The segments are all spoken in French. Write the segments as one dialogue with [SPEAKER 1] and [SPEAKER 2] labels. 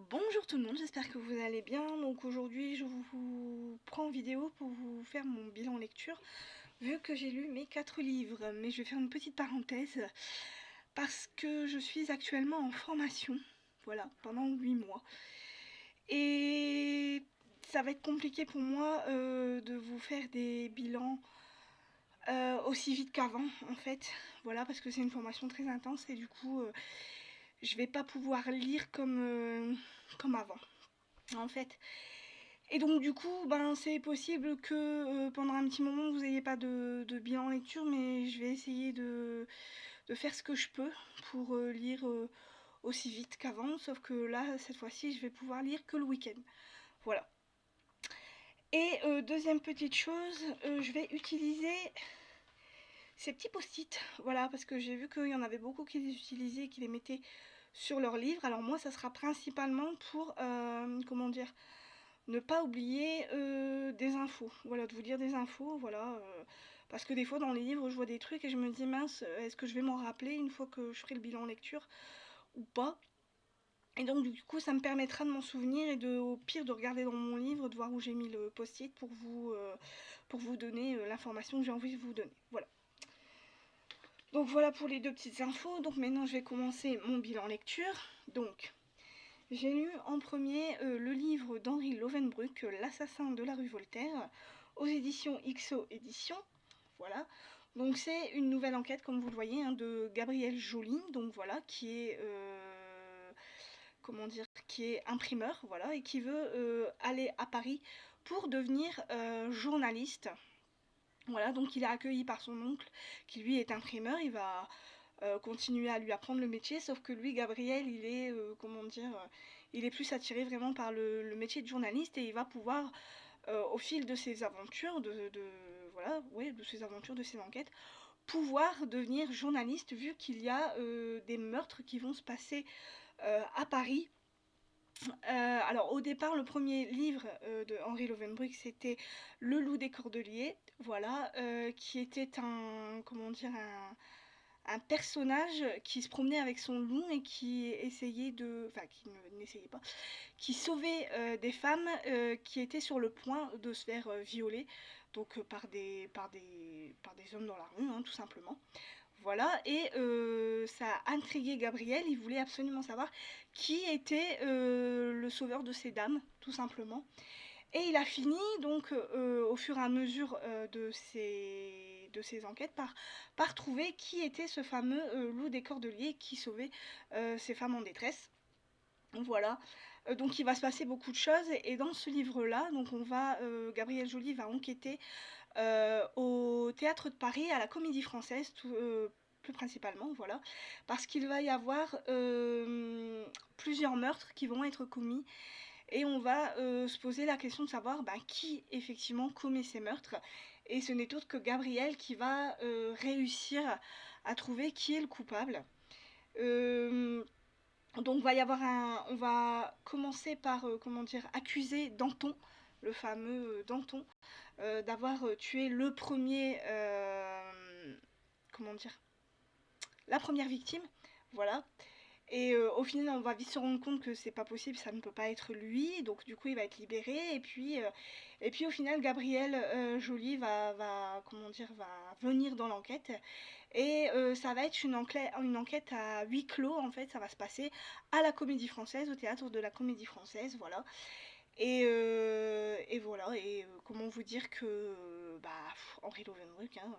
[SPEAKER 1] Bonjour tout le monde, j'espère que vous allez bien. Donc aujourd'hui je vous prends en vidéo pour vous faire mon bilan lecture, vu que j'ai lu mes 4 livres. Mais je vais faire une petite parenthèse, parce que je suis actuellement en formation, voilà, pendant 8 mois. Et ça va être compliqué pour moi de vous faire des bilans aussi vite qu'avant, en fait. Voilà, parce que c'est une formation très intense et du coup je vais pas pouvoir lire comme avant, en fait. Et donc du coup, ben, c'est possible que pendant un petit moment, vous n'ayez pas de bilan lecture, mais je vais essayer de faire ce que je peux pour lire aussi vite qu'avant, sauf que là, cette fois-ci, je vais pouvoir lire que le week-end. Voilà. Et deuxième petite chose, je vais utiliser ces petits post-it, voilà, parce que j'ai vu qu'il y en avait beaucoup qui les utilisaient, qui les mettaient sur leurs livres. Alors moi, ça sera principalement pour, comment dire, ne pas oublier des infos, voilà, de vous dire des infos, voilà, parce que des fois dans les livres je vois des trucs et je me dis mince, est-ce que je vais m'en rappeler une fois que je ferai le bilan lecture ou pas. Et donc du coup ça me permettra de m'en souvenir et de, au pire, de regarder dans mon livre, de voir où j'ai mis le post-it pour vous donner l'information que j'ai envie de vous donner, voilà. Donc voilà pour les deux petites infos. Donc maintenant je vais commencer mon bilan lecture. Donc j'ai lu en premier le livre d'Henri Lovenbruck, L'assassin de la rue Voltaire, aux éditions XO Éditions. Voilà. Donc c'est une nouvelle enquête, comme vous le voyez, hein, de Gabriel Joly, donc voilà, qui est comment dire, qui est imprimeur, voilà, et qui veut aller à Paris pour devenir journaliste. Voilà, donc il est accueilli par son oncle, qui lui est imprimeur. Il va continuer à lui apprendre le métier, sauf que lui, Gabriel, il est, comment dire, il est plus attiré vraiment par le métier de journaliste, et il va pouvoir, au fil de ses aventures, voilà, ouais, de ses aventures, de ses enquêtes, pouvoir devenir journaliste, vu qu'il y a des meurtres qui vont se passer à Paris. Alors au départ, le premier livre de Henri Lovenbruck, c'était Le Loup des Cordeliers, voilà, qui était un, comment dire, un personnage qui se promenait avec son loup et qui essayait de, enfin qui n'essayait pas, qui sauvait des femmes qui étaient sur le point de se faire violer, donc par des hommes dans la rue, hein, tout simplement. Voilà, et ça a intrigué Gabriel. Il voulait absolument savoir qui était le sauveur de ces dames, tout simplement. Et il a fini, donc, au fur et à mesure de ses enquêtes, par trouver qui était ce fameux loup des Cordeliers qui sauvait ces femmes en détresse. Voilà, donc il va se passer beaucoup de choses, et dans ce livre-là, donc Gabriel Joly va enquêter au Théâtre de Paris, à la Comédie Française, plus principalement, voilà, parce qu'il va y avoir plusieurs meurtres qui vont être commis, et on va se poser la question de savoir qui effectivement commet ces meurtres, et ce n'est autre que Gabriel qui va réussir à trouver qui est le coupable. Donc on va commencer par comment dire, accuser Danton, le fameux Danton, d'avoir tué le premier, comment dire, la première victime, voilà. Et au final, on va vite se rendre compte que c'est pas possible, ça ne peut pas être lui. Donc du coup, il va être libéré. Et puis au final, Gabriel Joly comment dire, va venir dans l'enquête. Et ça va être une enquête à huis clos, en fait. Ça va se passer à la Comédie Française, au théâtre de la Comédie Française, voilà. Et voilà, et comment vous dire que Henri Lovenbruck, hein,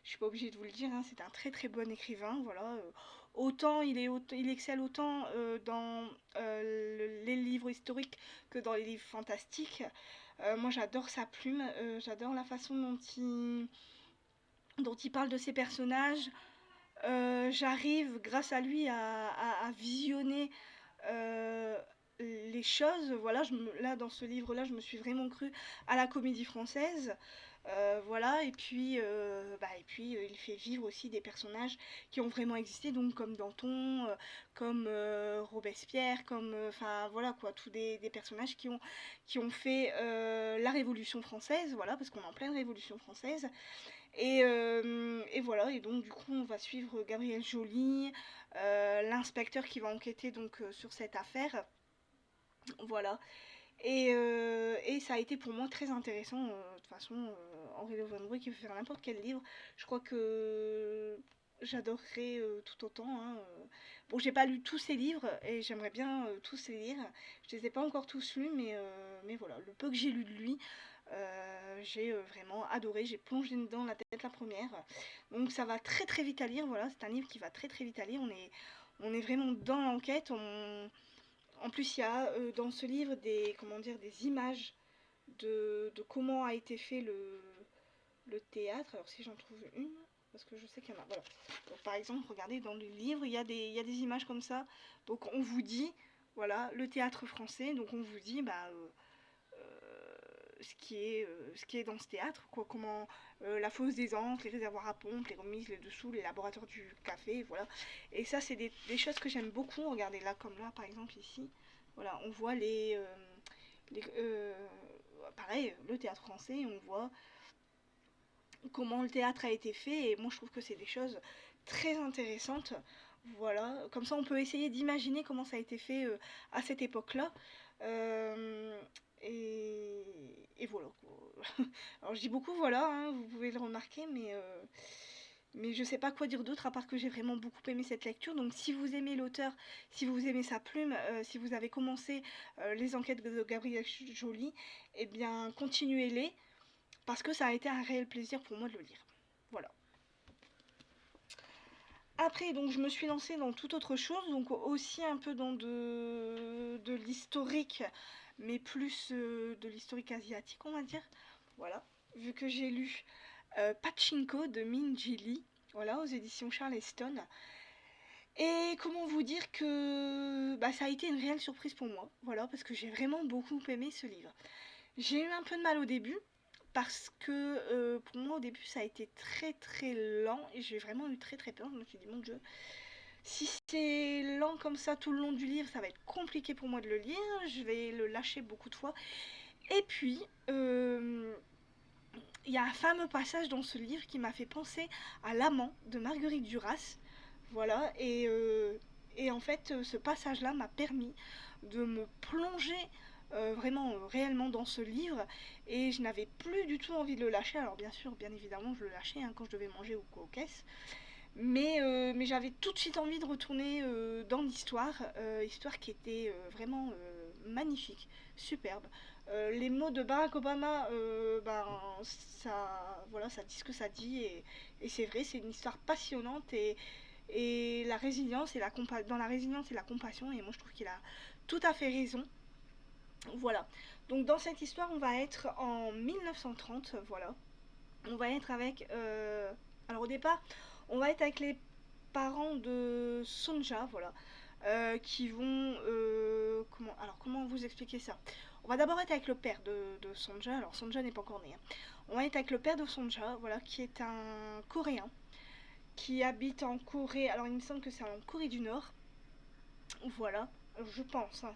[SPEAKER 1] je suis pas obligée de vous le dire, hein, c'est un très très bon écrivain, voilà. Autant il excelle autant dans les livres historiques que dans les livres fantastiques. Moi j'adore sa plume, j'adore la façon dont il parle de ses personnages. J'arrive grâce à lui à visionner euh, les choses. Voilà, là dans ce livre-là, je me suis vraiment crue à la Comédie Française. Voilà, et puis il fait vivre aussi des personnages qui ont vraiment existé, donc comme Danton, comme Robespierre, comme, enfin voilà quoi, tous des personnages qui ont fait la Révolution française, voilà, parce qu'on est en pleine Révolution française. Et voilà, et donc du coup on va suivre Gabriel Joly, l'inspecteur qui va enquêter donc sur cette affaire. Voilà. Et ça a été pour moi très intéressant. De toute façon, Henri de Van Brugge, il peut faire n'importe quel livre. Je crois que j'adorerais tout autant, hein. Bon, j'ai pas lu tous ses livres et j'aimerais bien tous les lire. Je les ai pas encore tous lus, mais voilà, le peu que j'ai lu de lui, j'ai vraiment adoré. J'ai plongé dedans la tête la première. Donc ça va très très vite à lire. Voilà, c'est un livre qui va très très vite à lire. On est vraiment dans l'enquête. En plus, il y a dans ce livre des, comment dire, des images de comment a été fait le théâtre. Alors si j'en trouve une, parce que je sais qu'il y en a. Voilà. Donc, par exemple, regardez dans le livre, il y a des images comme ça. Donc on vous dit, voilà, le théâtre français. Donc on vous dit, bah, ce qui est dans ce théâtre, quoi, comment la fosse des Ancres, les réservoirs à pompe, les remises, les dessous, les laboratoires du café, voilà. Et ça, c'est des choses que j'aime beaucoup. Regardez là, comme là, par exemple ici, voilà, on voit les pareil, le théâtre français, on voit comment le théâtre a été fait, et moi je trouve que c'est des choses très intéressantes. Voilà, comme ça on peut essayer d'imaginer comment ça a été fait à cette époque-là. Euh, et, et voilà. Alors je dis beaucoup voilà, hein, vous pouvez le remarquer, mais je sais pas quoi dire d'autre à part que j'ai vraiment beaucoup aimé cette lecture. Donc si vous aimez l'auteur, si vous aimez sa plume, si vous avez commencé les enquêtes de Gabriel Joly, eh bien continuez-les parce que ça a été un réel plaisir pour moi de le lire. Voilà. Après, donc, je me suis lancée dans toute autre chose, donc aussi un peu dans de l'historique, mais plus de l'historique asiatique, on va dire. Voilà. Vu que j'ai lu Pachinko de Min Ji Lee, voilà, aux éditions Charleston. Et comment vous dire que bah, ça a été une réelle surprise pour moi, voilà, parce que j'ai vraiment beaucoup aimé ce livre. J'ai eu un peu de mal au début, parce que pour moi au début ça a été très très lent et j'ai vraiment eu très très peur. Je me suis dit mon dieu, si c'est lent comme ça tout le long du livre, ça va être compliqué pour moi de le lire, je vais le lâcher beaucoup de fois. Et puis il y a un fameux passage dans ce livre qui m'a fait penser à L'amant de Marguerite Duras. Voilà, et en fait ce passage là m'a permis de me plonger vraiment réellement dans ce livre, et je n'avais plus du tout envie de le lâcher. Alors bien sûr, bien évidemment, je le lâchais hein, quand je devais manger ou quoi aux caisses, mais j'avais tout de suite envie de retourner dans l'histoire, histoire qui était vraiment magnifique, superbe. Les mots de Barack Obama, ben, ça, voilà, ça dit ce que ça dit, et c'est vrai, c'est une histoire passionnante, et la résilience et dans la résilience et la compassion, et moi je trouve qu'il a tout à fait raison. Voilà. Donc dans cette histoire, on va être en 1930, voilà. On va être avec... alors au départ, on va être avec les parents de Sonja, voilà. Qui vont... comment vous expliquer ça? On va d'abord être avec le père de Sonja. Alors Sonja n'est pas encore né, hein. On va être avec le père de Sonja, voilà, qui est un Coréen, qui habite en Corée. Alors il me semble que c'est en Corée du Nord. Voilà, je pense, hein,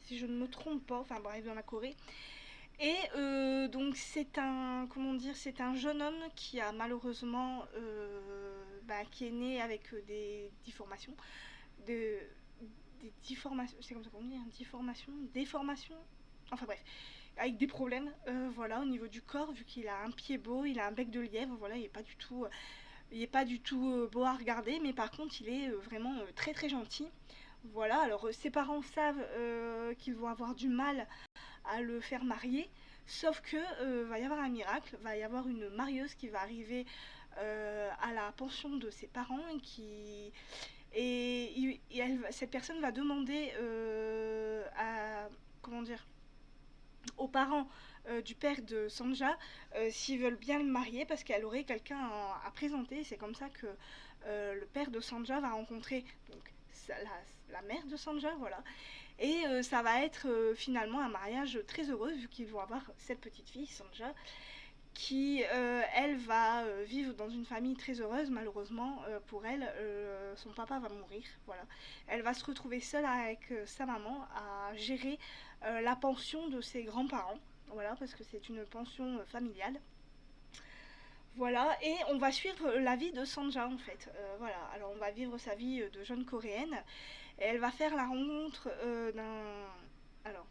[SPEAKER 1] si je ne me trompe pas, enfin bref, dans la Corée. Et donc c'est un, comment dire, c'est un jeune homme qui a malheureusement, bah, qui est né avec de, des déformations, c'est comme ça qu'on dit, hein, déformation, enfin bref, avec des problèmes, voilà, au niveau du corps, vu qu'il a un pied beau, il a un bec de lièvre, voilà, il est pas du tout beau à regarder, mais par contre il est vraiment très très gentil. Voilà, alors ses parents savent qu'ils vont avoir du mal à le faire marier, sauf que va y avoir un miracle, va y avoir une marieuse qui va arriver à la pension de ses parents, cette personne va demander comment dire, aux parents du père de Sanja s'ils veulent bien le marier parce qu'elle aurait quelqu'un à présenter. C'est comme ça que le père de Sanja va rencontrer donc, la mère de Sanja, voilà. Et ça va être finalement un mariage très heureux vu qu'ils vont avoir cette petite fille, Sanja, qui, elle, va vivre dans une famille très heureuse. Malheureusement, pour elle, son papa va mourir. Voilà. Elle va se retrouver seule avec sa maman à gérer la pension de ses grands-parents. Voilà, parce que c'est une pension familiale. Voilà, et on va suivre la vie de Sanja en fait. Voilà, alors on va vivre sa vie de jeune coréenne, et elle va faire la rencontre alors,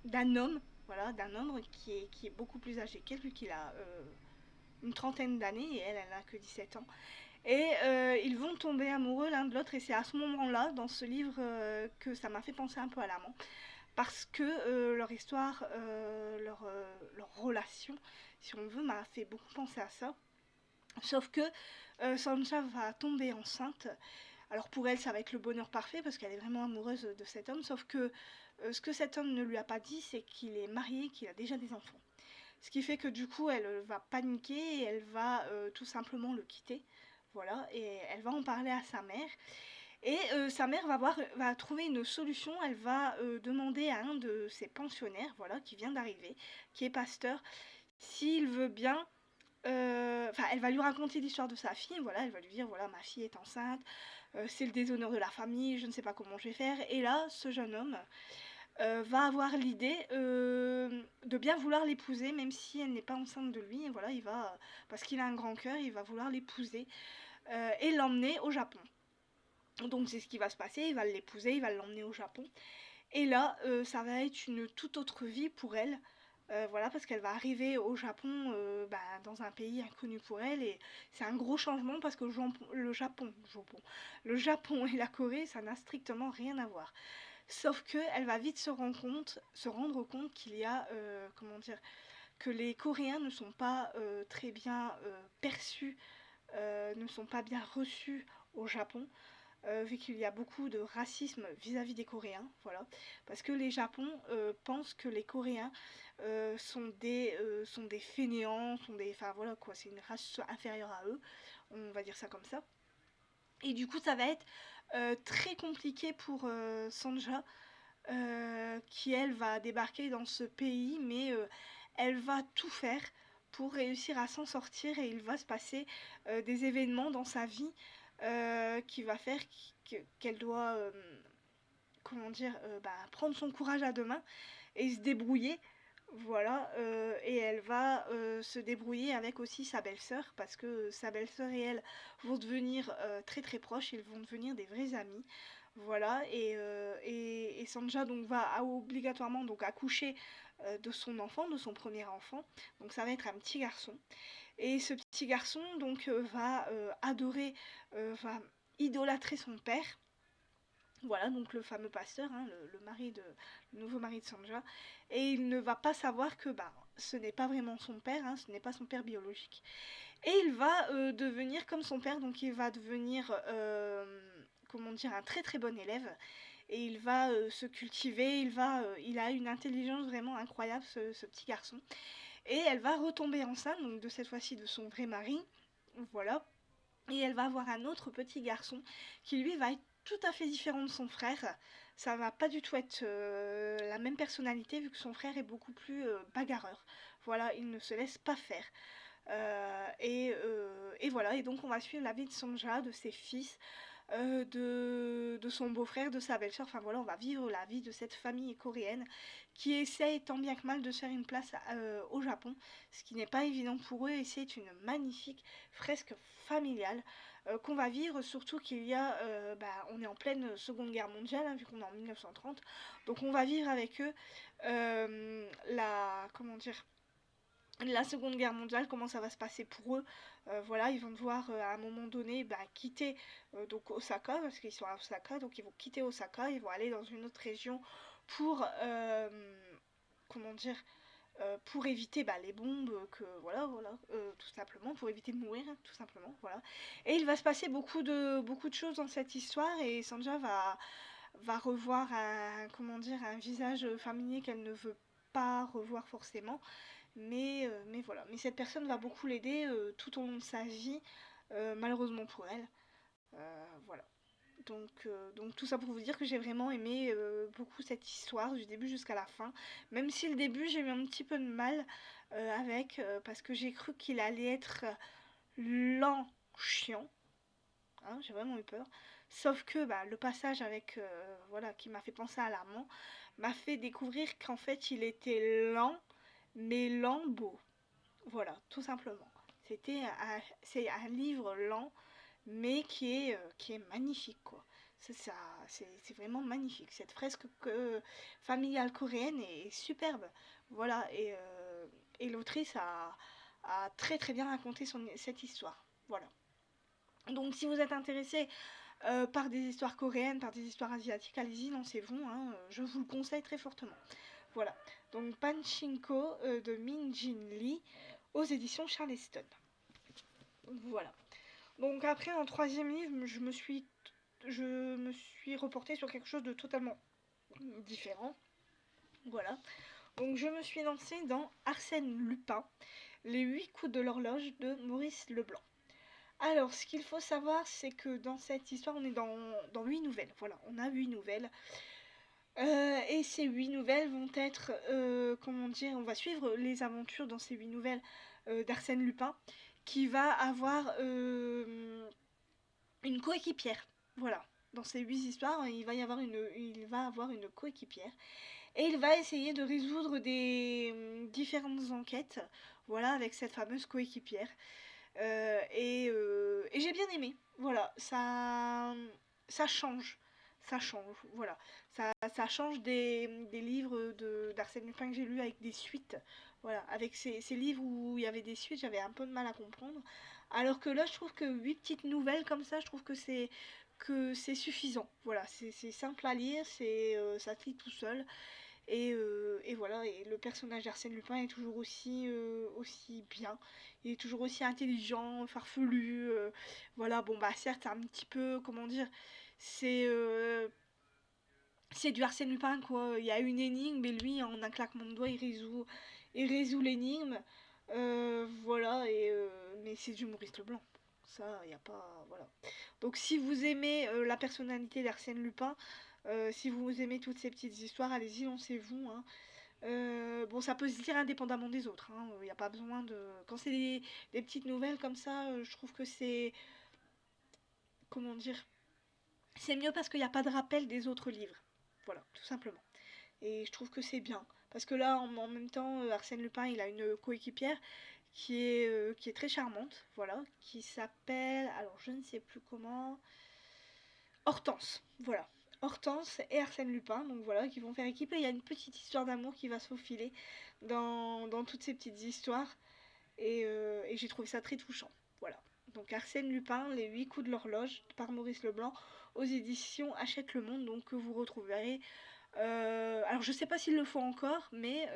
[SPEAKER 1] d'un homme, voilà, d'un homme qui est beaucoup plus âgé qu'elle, vu qu'il a une trentaine d'années, et elle n'a que 17 ans. Et ils vont tomber amoureux l'un de l'autre, et c'est à ce moment-là, dans ce livre, que ça m'a fait penser un peu à l'amant. Parce que leur histoire, leur relation, si on veut, m'a fait beaucoup penser à ça. Sauf que Sansa va tomber enceinte. Alors pour elle, ça va être le bonheur parfait parce qu'elle est vraiment amoureuse de cet homme. Sauf que ce que cet homme ne lui a pas dit, c'est qu'il est marié, qu'il a déjà des enfants. Ce qui fait que du coup, elle va paniquer et elle va tout simplement le quitter. Voilà, et elle va en parler à sa mère. Et sa mère va trouver une solution. Elle va demander à un de ses pensionnaires, voilà, qui vient d'arriver, qui est pasteur, s'il veut bien. Enfin, elle va lui raconter l'histoire de sa fille. Voilà, elle va lui dire, voilà, ma fille est enceinte, c'est le déshonneur de la famille, je ne sais pas comment je vais faire. Et là, ce jeune homme va avoir l'idée de bien vouloir l'épouser, même si elle n'est pas enceinte de lui. Et voilà, il va, parce qu'il a un grand cœur, il va vouloir l'épouser et l'emmener au Japon. Donc c'est ce qui va se passer, il va l'épouser, il va l'emmener au Japon. Et là, ça va être une toute autre vie pour elle. Voilà, parce qu'elle va arriver au Japon, dans un pays inconnu pour elle. Et c'est un gros changement parce que le Japon et la Corée, ça n'a strictement rien à voir. Sauf que elle va vite se rendre compte qu'il y a, comment dire, que les Coréens ne sont pas très bien perçus, ne sont pas bien reçus au Japon, vu qu'il y a beaucoup de racisme vis-à-vis des Coréens, voilà, parce que les Japons pensent que les Coréens sont des fainéants, enfin voilà quoi, c'est une race inférieure à eux, on va dire ça comme ça. Et du coup, ça va être très compliqué pour Sanja, qui elle va débarquer dans ce pays, mais elle va tout faire pour réussir à s'en sortir et il va se passer des événements dans sa vie qui va faire qu'elle doit, comment dire, prendre son courage à deux mains et se débrouiller. Voilà, et elle va se débrouiller avec aussi sa belle-sœur, parce que sa belle-sœur et elle vont devenir très très proches, ils vont devenir des vrais amis. Voilà, et Sanja donc va obligatoirement donc accoucher de son enfant, de son premier enfant. Donc ça va être un petit garçon. Et ce petit garçon donc va adorer, va idolâtrer son père. Voilà, donc le fameux pasteur, hein, le nouveau mari de Sanja. Et il ne va pas savoir que ce n'est pas vraiment son père, hein, ce n'est pas son père biologique. Et il va devenir comme son père, donc il va devenir, comment dire, un très très bon élève. Et il va se cultiver, il a une intelligence vraiment incroyable, ce petit garçon. Et elle va retomber enceinte, donc de cette fois-ci de son vrai mari. Voilà. Et elle va avoir un autre petit garçon qui lui va être tout à fait différent de son frère. Ça va pas du tout être la même personnalité vu que son frère est beaucoup plus bagarreur. Voilà, il ne se laisse pas faire. Et voilà, et donc on va suivre la vie de Sonja, de ses fils, de son beau-frère, de sa belle-sœur. Enfin voilà, on va vivre la vie de cette famille coréenne qui essaye tant bien que mal de se faire une place au Japon, ce qui n'est pas évident pour eux, et c'est une magnifique fresque familiale qu'on va vivre, surtout qu'il y a, on est en pleine Seconde Guerre mondiale, hein, vu qu'on est en 1930, donc on va vivre avec eux comment dire, la Seconde Guerre mondiale, comment ça va se passer pour eux. Voilà, ils vont devoir à un moment donné quitter donc Osaka, parce qu'ils sont à Osaka, donc ils vont quitter Osaka, ils vont aller dans une autre région pour, comment dire, pour éviter les bombes, tout simplement, pour éviter de mourir, hein, tout simplement, voilà. Et il va se passer beaucoup de choses dans cette histoire, et Sanja va revoir un visage familier qu'elle ne veut pas revoir forcément. Mais voilà. Mais cette personne va beaucoup l'aider tout au long de sa vie, malheureusement pour elle. Voilà. Donc tout ça pour vous dire que j'ai vraiment aimé beaucoup cette histoire du début jusqu'à la fin. Même si le début j'ai eu un petit peu de mal avec, parce que j'ai cru qu'il allait être lent, chiant. Hein, j'ai vraiment eu peur. Sauf que le passage avec, voilà, qui m'a fait penser à l'amant, m'a fait découvrir qu'en fait il était lent, mais lent beau. Voilà, tout simplement. C'est un livre lent, mais qui est magnifique, quoi. C'est vraiment magnifique. Cette fresque familiale coréenne est superbe. Voilà, et l'autrice a très très bien raconté cette histoire. Voilà. Donc si vous êtes intéressé par des histoires coréennes, par des histoires asiatiques, allez-y, lancez-vous, hein, je vous le conseille très fortement. Voilà, donc Pachinko de Min Jin Lee aux éditions Charleston. Voilà. Donc après, en troisième livre, je me suis reportée sur quelque chose de totalement différent. Voilà. Donc je me suis lancée dans Arsène Lupin, les 8 coups de l'horloge de Maurice Leblanc. Alors, ce qu'il faut savoir, c'est que dans cette histoire, on est dans 8 nouvelles. Voilà, on a 8 nouvelles. Et ces 8 nouvelles vont être, comment dire, on va suivre les aventures dans ces 8 nouvelles d'Arsène Lupin, qui va avoir une coéquipière. Voilà, dans ces 8 histoires, il va avoir une coéquipière. Et il va essayer de résoudre des différentes enquêtes, voilà, avec cette fameuse coéquipière. Et j'ai bien aimé. Voilà, ça change. Ça change, voilà. Ça change des livres d'Arsène Lupin que j'ai lus avec des suites. Voilà, avec ces livres où il y avait des suites, j'avais un peu de mal à comprendre. Alors que là, je trouve que 8 petites nouvelles comme ça, je trouve que c'est suffisant. Voilà, c'est simple à lire, ça se lit tout seul. Et voilà, et le personnage d'Arsène Lupin est toujours aussi bien. Il est toujours aussi intelligent, farfelu. Voilà, bon bah certes, un petit peu, comment dire, c'est c'est du Arsène Lupin quoi. Il y a une énigme et lui, en un claquement de doigts, il résout l'énigme. Voilà, mais c'est du Maurice Leblanc. Ça, il n'y a pas. Voilà. Donc si vous aimez la personnalité d'Arsène Lupin, si vous aimez toutes ces petites histoires, allez-y, lancez-vous. Hein. Bon, ça peut se lire indépendamment des autres. Il n'y a pas besoin de. Quand c'est des petites nouvelles comme ça, je trouve que c'est. Comment dire. C'est mieux parce qu'il n'y a pas de rappel des autres livres. Voilà, tout simplement. Et je trouve que c'est bien. Parce que là, en même temps, Arsène Lupin, il a une coéquipière qui est très charmante. Voilà. Qui s'appelle. Alors, je ne sais plus comment. Hortense. Voilà. Hortense et Arsène Lupin, donc voilà, qui vont faire équipe. Et il y a une petite histoire d'amour qui va se faufiler dans toutes ces petites histoires. Et j'ai trouvé ça très touchant. Voilà. Donc Arsène Lupin, les 8 coups de l'horloge par Maurice Leblanc aux éditions Hachette le Monde, donc que vous retrouverez. Alors je sais pas s'ils le font encore, mais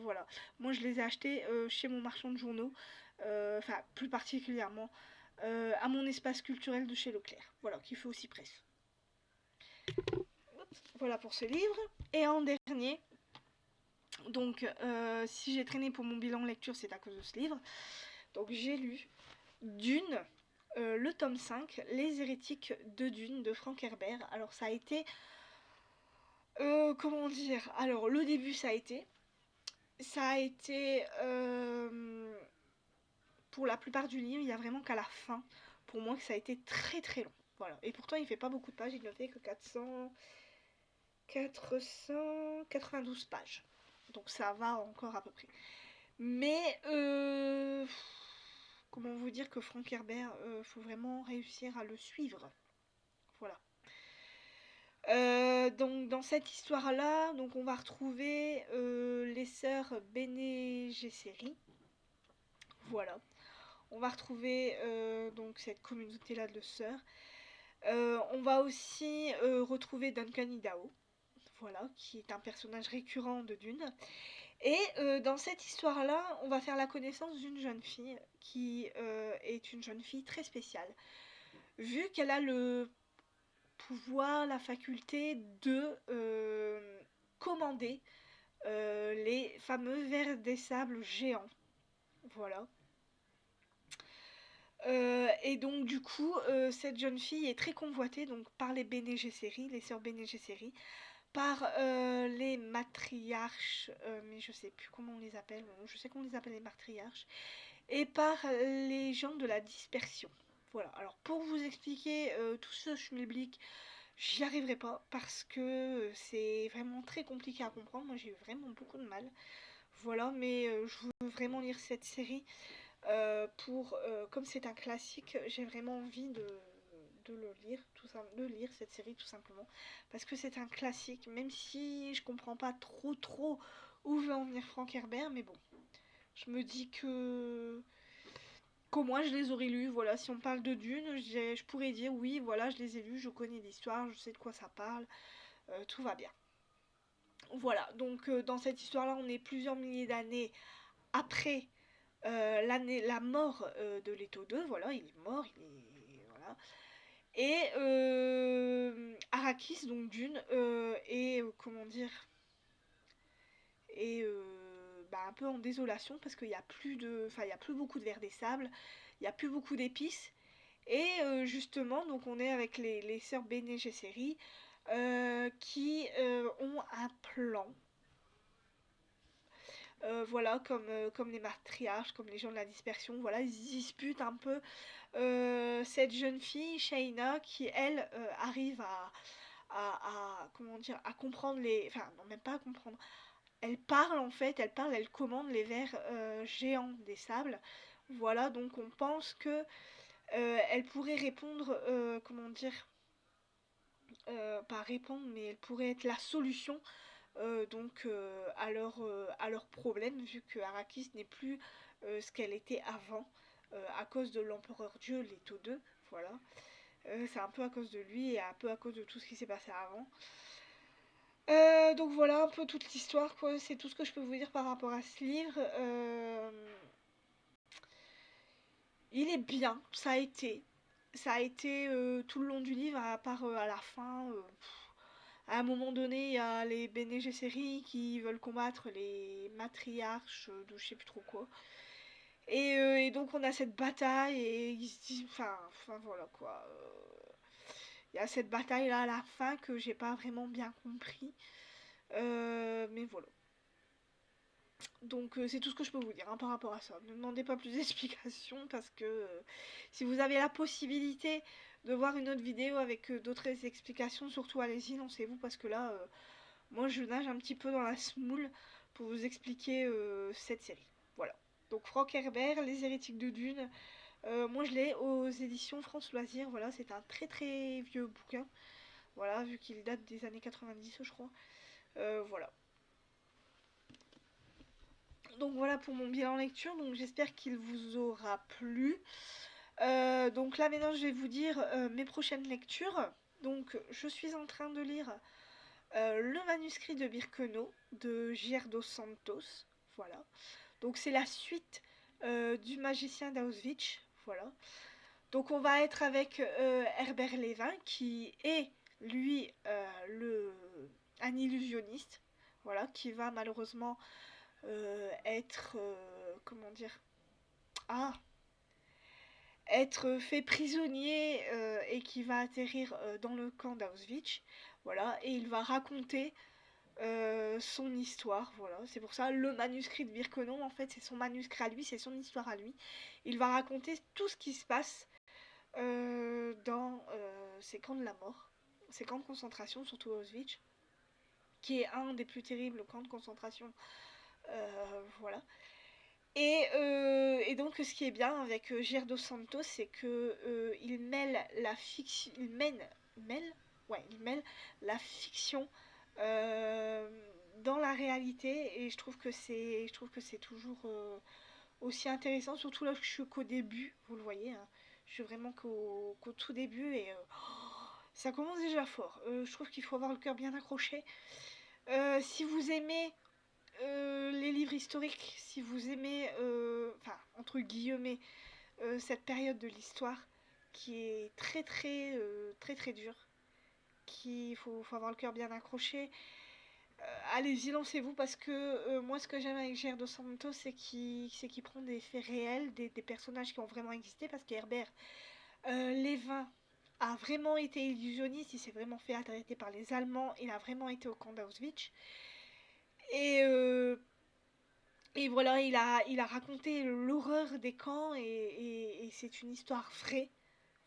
[SPEAKER 1] voilà. Moi je les ai achetés chez mon marchand de journaux, enfin plus particulièrement à mon espace culturel de chez Leclerc, voilà, qui fait aussi presse. Voilà pour ce livre. Et en dernier, donc si j'ai traîné pour mon bilan lecture, c'est à cause de ce livre. Donc j'ai lu Dune, le tome 5, Les hérétiques de Dune de Frank Herbert. Alors ça a été... comment dire. Alors le début ça a été... pour la plupart du livre, il y a vraiment qu'à la fin, pour moi, que ça a été très très long. Voilà. Et pourtant, il fait pas beaucoup de pages, il ne fait que 492 pages. Donc ça va encore à peu près. Mais comment vous dire que Frank Herbert, faut vraiment réussir à le suivre. Voilà. Donc dans cette histoire-là, donc on va retrouver les sœurs Bene Gesserit. Voilà. On va retrouver donc cette communauté-là de sœurs. On va aussi retrouver Duncan Idaho, voilà, qui est un personnage récurrent de Dune. Et dans cette histoire-là, on va faire la connaissance d'une jeune fille qui est une jeune fille très spéciale, vu qu'elle a le pouvoir, la faculté de commander les fameux vers des sables géants. Voilà. Et donc du coup, cette jeune fille est très convoitée donc par les Bene Gesserit, les sœurs Bene Gesserit, par les matriarches, mais je sais plus comment on les appelle, je sais qu'on les appelle les matriarches, et par les gens de la dispersion. Voilà, alors pour vous expliquer tout ce schmilblick, j'y arriverai pas parce que c'est vraiment très compliqué à comprendre, moi j'ai eu vraiment beaucoup de mal. Voilà, mais je veux vraiment lire cette série comme c'est un classique, j'ai vraiment envie de lire cette série tout simplement. Parce que c'est un classique, même si je comprends pas trop où veut en venir Frank Herbert, mais bon. Je me dis que qu'au moins je les aurais lus, voilà, si on parle de Dune, je pourrais dire oui, voilà, je les ai lus, je connais l'histoire, je sais de quoi ça parle, tout va bien. Voilà, donc dans cette histoire-là, on est plusieurs milliers d'années après la mort de Leto 2, voilà, il est mort, voilà. Et Arrakis, donc Dune, est, comment dire, est un peu en désolation parce qu'il n'y a il y a plus beaucoup de vers des sables, il n'y a plus beaucoup d'épices. Et justement, donc on est avec les sœurs Bene Gesserit qui ont un plan. Voilà, comme les matriarches, comme les gens de la dispersion, voilà, ils disputent un peu cette jeune fille, Shaina, qui elle arrive comment dire, à comprendre enfin, non, même pas à comprendre. Elle parle en fait, elle commande les vers géants des sables. Voilà, donc on pense que elle pourrait répondre, comment dire, pas répondre, mais elle pourrait être la solution donc à leur problème, vu que Arrakis n'est plus ce qu'elle était avant, à cause de l'empereur Dieu, Leto 2, voilà. C'est un peu à cause de lui et un peu à cause de tout ce qui s'est passé avant. Donc voilà un peu toute l'histoire, quoi. C'est tout ce que je peux vous dire par rapport à ce livre. Il est bien, ça a été. Ça a été tout le long du livre, à part à la fin. À un moment donné, il y a les Bene Gesserit qui veulent combattre les matriarches de je sais plus trop quoi. Et donc on a cette bataille et ils se disent, enfin voilà quoi. Il y a cette bataille là à la fin que j'ai pas vraiment bien compris. Mais voilà. Donc c'est tout ce que je peux vous dire hein, par rapport à ça. Ne demandez pas plus d'explications parce que si vous avez la possibilité de voir une autre vidéo avec d'autres explications, surtout allez-y, lancez-vous parce que là, moi je nage un petit peu dans la semoule pour vous expliquer cette série. Voilà. Donc Frank Herbert, Les Hérétiques de Dune. Moi je l'ai aux éditions France Loisirs. Voilà, c'est un très vieux bouquin. Voilà, vu qu'il date des années 90 je crois. Voilà. Donc voilà pour mon bilan lecture, donc j'espère qu'il vous aura plu. Donc là maintenant je vais vous dire mes prochaines lectures. Donc je suis en train de lire le manuscrit de Birkenau de J.R. dos Santos. Voilà. Donc c'est la suite du magicien d'Auschwitz. Voilà. Donc on va être avec Herbert Lévin qui est lui un illusionniste. Voilà, qui va malheureusement être comment dire ah être fait prisonnier et qui va atterrir dans le camp d'Auschwitz. Voilà, et il va raconter son histoire. Voilà, c'est pour ça le manuscrit de Birkenau, en fait, c'est son manuscrit à lui, c'est son histoire à lui. Il va raconter tout ce qui se passe dans ces camps de la mort, ces camps de concentration, surtout Auschwitz, qui est un des plus terribles camps de concentration. Voilà. Et donc ce qui est bien avec Gerdo Santos, c'est que il mêle la fiction, il mêle la fiction euh, dans la réalité, et je trouve que c'est toujours aussi intéressant, surtout là que je suis qu'au début, vous le voyez, hein, je suis vraiment qu'au tout début et ça commence déjà fort. Je trouve qu'il faut avoir le cœur bien accroché. Si vous aimez les livres historiques, si vous aimez, enfin, entre guillemets, cette période de l'histoire qui est très dure, faut avoir le cœur bien accroché, allez-y, lancez-vous parce que moi, ce que j'aime avec Ger dos Santos, c'est qu'il prend des faits réels, des personnages qui ont vraiment existé, parce qu'Herbert Lévin a vraiment été illusionniste, il s'est vraiment fait arrêter par les Allemands, il a vraiment été au camp d'Auschwitz. Et Et voilà, il a raconté l'horreur des camps et c'est une histoire vraie.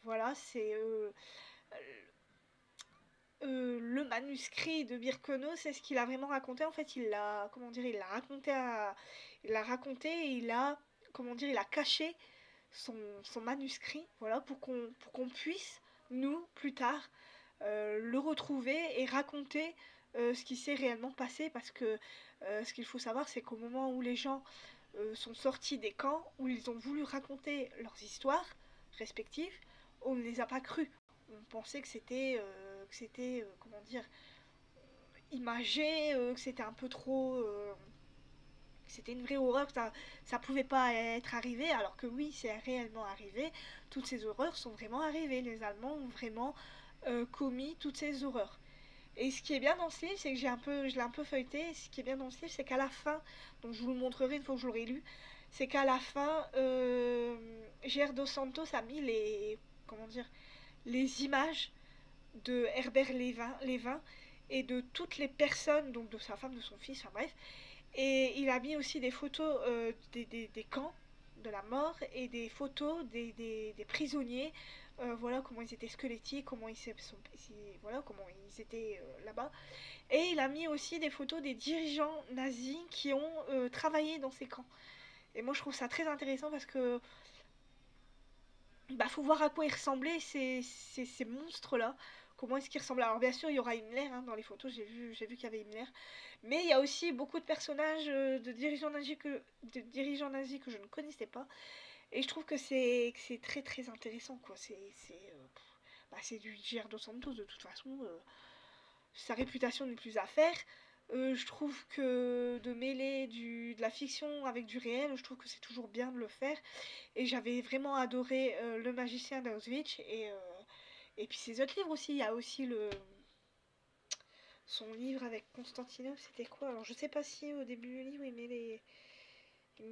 [SPEAKER 1] Voilà, c'est le manuscrit de Birkenau, c'est ce qu'il a vraiment raconté. En fait, comment dire, il l'a raconté et comment dire, il a caché son manuscrit, voilà, pour qu'on puisse nous, plus tard, le retrouver et raconter ce qui s'est réellement passé, parce que ce qu'il faut savoir, c'est qu'au moment où les gens sont sortis des camps, où ils ont voulu raconter leurs histoires respectives, on ne les a pas crus. On pensait que c'était comment dire, imagé, que c'était un peu trop, c'était une vraie horreur, que ça pouvait pas être arrivé, alors que oui, c'est réellement arrivé. Toutes ces horreurs sont vraiment arrivées. Les Allemands ont vraiment commis toutes ces horreurs. Et ce qui est bien dans ce livre, c'est que je l'ai un peu feuilleté. Et ce qui est bien dans ce livre, c'est qu'à la fin, donc je vous le montrerai une fois que je l'aurai lu, c'est qu'à la fin, Ger dos Santos a mis comment dire, les images de Herbert Lévin et de toutes les personnes, donc de sa femme, de son fils, enfin bref. Et il a mis aussi des photos des camps de la mort et des photos des prisonniers, voilà comment ils étaient squelettiques, voilà comment ils étaient là-bas. Et il a mis aussi des photos des dirigeants nazis qui ont travaillé dans ces camps. Et moi je trouve ça très intéressant parce que bah, faut voir à quoi ils ressemblaient ces monstres-là. Comment est-ce qu'ils ressemblaient. Alors bien sûr, il y aura Himmler hein, dans les photos, j'ai vu qu'il y avait Himmler. Mais il y a aussi beaucoup de personnages de dirigeants nazis que je ne connaissais pas. Et je trouve que c'est très très intéressant, quoi. C'est du Gilberto dos Santos, de toute façon. Sa réputation n'est plus à faire. Je trouve que de mêler de la fiction avec du réel, je trouve que c'est toujours bien de le faire. Et j'avais vraiment adoré Le Magicien d'Auschwitz et puis ses autres livres aussi. Il y a aussi son livre avec Constantinople, c'était quoi? Alors je sais pas si au début du livre il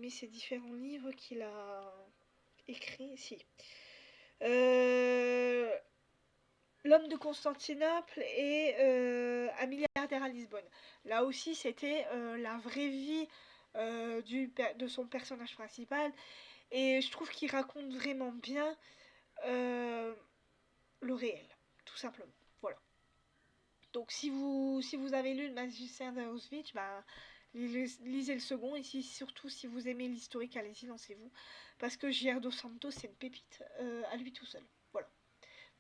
[SPEAKER 1] met ses différents livres qu'il a écrits. Si. Euh, L'homme de Constantinople et Un milliardaire à Lisbonne. Là aussi, c'était la vraie vie de son personnage principal. Et je trouve qu'il raconte vraiment bien euh, le réel, tout simplement. Voilà. Donc si vous avez lu Le Magicien d'Auschwitz, bah, lisez le second. Et surtout si vous aimez l'historique, allez-y, lancez-vous. Parce que J.R. dos Santos, c'est une pépite à lui tout seul. Voilà.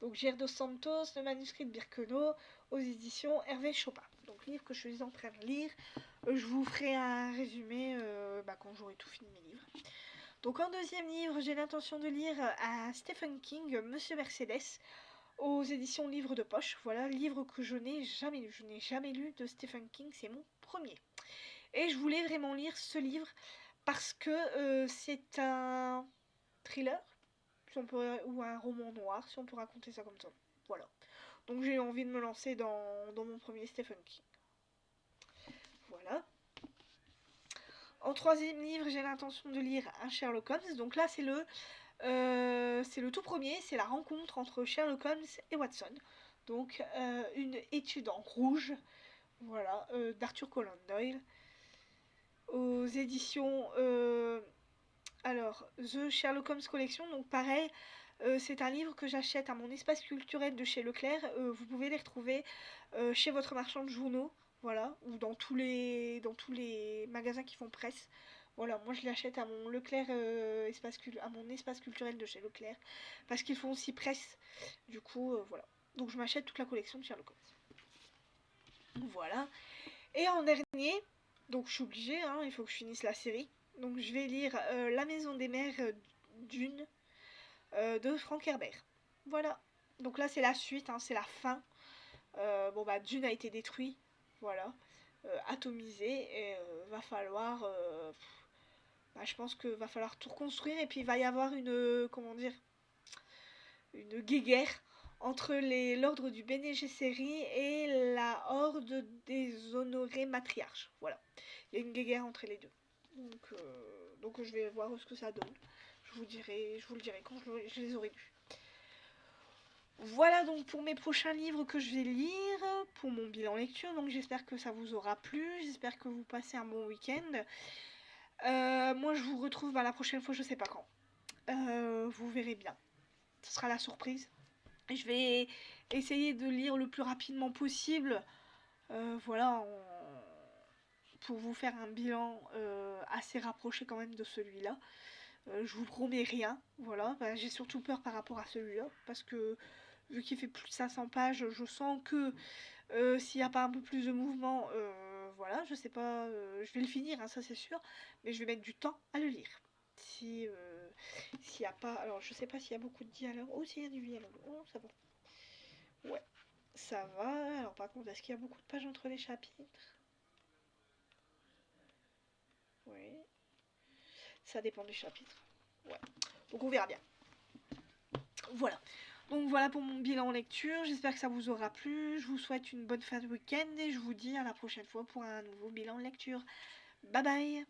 [SPEAKER 1] Donc J.R. dos Santos, le manuscrit de Birkenau, aux éditions Hervé Chopin. Donc livre que je suis en train de lire. Je vous ferai un résumé quand j'aurai tout fini mes livres. Donc en deuxième livre, j'ai l'intention de lire à Stephen King, Monsieur Mercedes, aux éditions Livres de Poche. Voilà, livre que je n'ai jamais lu. Je n'ai jamais lu de Stephen King, c'est mon premier. Et je voulais vraiment lire ce livre parce que c'est un thriller, si on peut, ou un roman noir, si on peut raconter ça comme ça. Voilà. Donc j'ai envie de me lancer dans mon premier Stephen King. Voilà. En troisième livre, j'ai l'intention de lire un Sherlock Holmes. Donc là, c'est le tout premier, c'est la rencontre entre Sherlock Holmes et Watson. Donc une étude en rouge, voilà, d'Arthur Conan Doyle, aux éditions The Sherlock Holmes Collection. Donc pareil, c'est un livre que j'achète à mon espace culturel de chez Leclerc. Vous pouvez les retrouver chez votre marchand de journaux, voilà, ou dans tous les magasins qui font presse. Voilà, moi je l'achète à mon Leclerc à mon espace culturel de chez Leclerc parce qu'ils font aussi presse. Du coup, voilà. Donc je m'achète toute la collection de Sherlock Holmes. Voilà. Et en dernier, donc je suis obligée, hein, il faut que je finisse la série. Donc je vais lire La Maison des Mères Dune de Frank Herbert. Voilà. Donc là c'est la suite, hein, c'est la fin. Dune a été détruit, voilà, atomisé, et va falloir, je pense que va falloir tout reconstruire et puis il va y avoir comment dire, une guéguerre entre l'ordre du Bene Gesserit et la horde des honorés matriarches. Voilà, il y a une guéguerre entre les deux. Donc je vais voir ce que ça donne. Je vous le dirai quand je les aurai lus. Voilà donc pour mes prochains livres que je vais lire, pour mon bilan lecture. Donc j'espère que ça vous aura plu, j'espère que vous passez un bon week-end. Moi je vous retrouve la prochaine fois, je sais pas quand. Vous verrez bien. Ce sera la surprise. Je vais essayer de lire le plus rapidement possible. Voilà, pour vous faire un bilan assez rapproché quand même de celui-là. Je vous promets rien, voilà. J'ai surtout peur par rapport à celui-là, parce que vu qu'il fait plus de 500 pages, je sens que s'il n'y a pas un peu plus de mouvement, voilà, je sais pas, je vais le finir, hein, ça c'est sûr, mais je vais mettre du temps à le lire. Si s'il n'y a pas, alors je sais pas s'il y a beaucoup de dialogue. Oh, s'il y a du dialogue, oh, ça va. Ouais, ça va. Alors par contre, est-ce qu'il y a beaucoup de pages entre les chapitres? Oui, ça dépend du chapitre. Ouais, donc on verra bien. Voilà. Donc voilà pour mon bilan lecture, j'espère que ça vous aura plu, je vous souhaite une bonne fin de week-end et je vous dis à la prochaine fois pour un nouveau bilan lecture. Bye bye.